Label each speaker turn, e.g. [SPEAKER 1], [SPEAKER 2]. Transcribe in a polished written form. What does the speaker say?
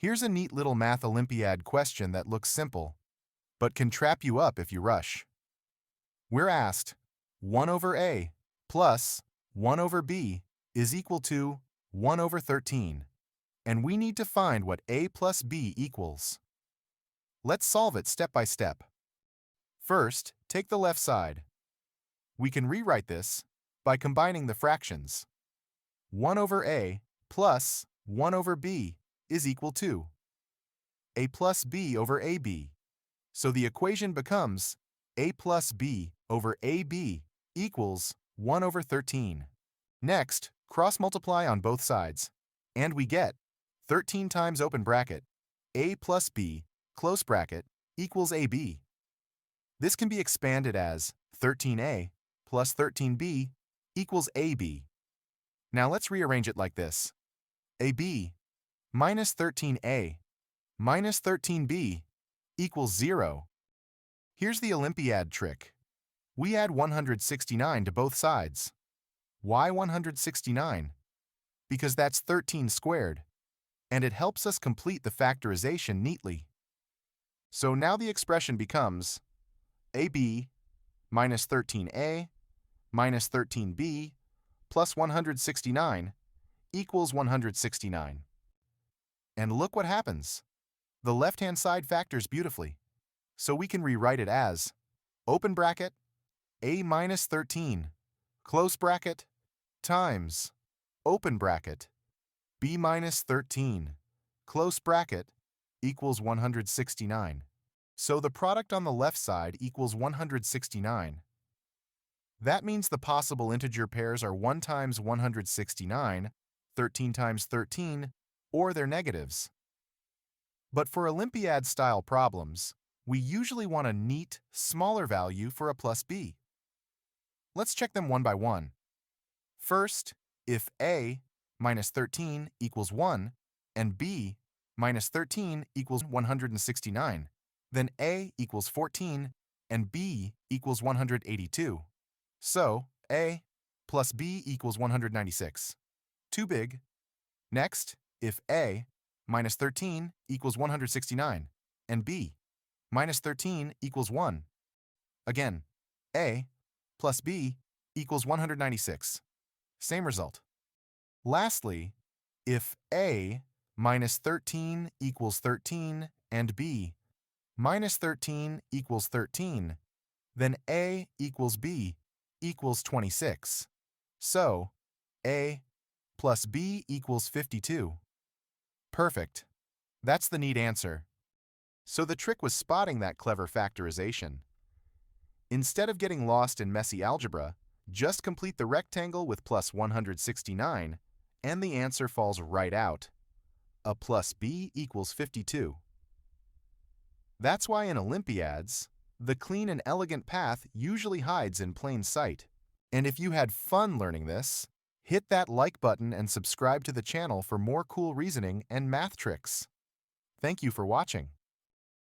[SPEAKER 1] Here's a neat little Math Olympiad question that looks simple, but can trap you up if you rush. We're asked, 1 over a plus 1 over b is equal to 1 over 13, and we need to find what a plus b equals. Let's solve it step by step. First, take the left side. We can rewrite this by combining the fractions. 1 over a plus 1 over b is equal to a plus b over ab. So the equation becomes a plus b over ab equals 1 over 13. Next, cross-multiply on both sides, and we get 13 times open bracket, a plus b, close bracket, equals ab. This can be expanded as 13a plus 13b equals ab. Now let's rearrange it like this. ab minus 13a minus 13b equals 0. Here's the Olympiad trick. We add 169 to both sides. Why 169? Because that's 13 squared, and it helps us complete the factorization neatly. So now the expression becomes ab minus 13a minus 13b plus 169 equals 169. And look what happens. The left-hand side factors beautifully, so we can rewrite it as open bracket a minus 13, close bracket, times open bracket b minus 13, close bracket, equals 169. So the product on the left side equals 169. That means the possible integer pairs are 1 times 169, 13 times 13, or their negatives. But for Olympiad-style problems, we usually want a neat, smaller value for a plus b. Let's check them one by one. First, if a minus 13 equals 1 and b minus 13 equals 169, then a equals 14 and b equals 182. So, a plus b equals 196. Too big. Next, if a minus 13 equals 169 and b minus 13 equals 1. Again, a plus b equals 196. Same result. Lastly, if a minus 13 equals 13 and b minus 13 equals 13, then a equals b equals 26. So, a plus b equals 52. Perfect. That's the neat answer. So the trick was spotting that clever factorization. Instead of getting lost in messy algebra, just complete the rectangle with plus 169, and the answer falls right out. A plus b equals 52. That's why in Olympiads, the clean and elegant path usually hides in plain sight. And if you had fun learning this, hit that like button and subscribe to the channel for more cool reasoning and math tricks. Thank you for watching.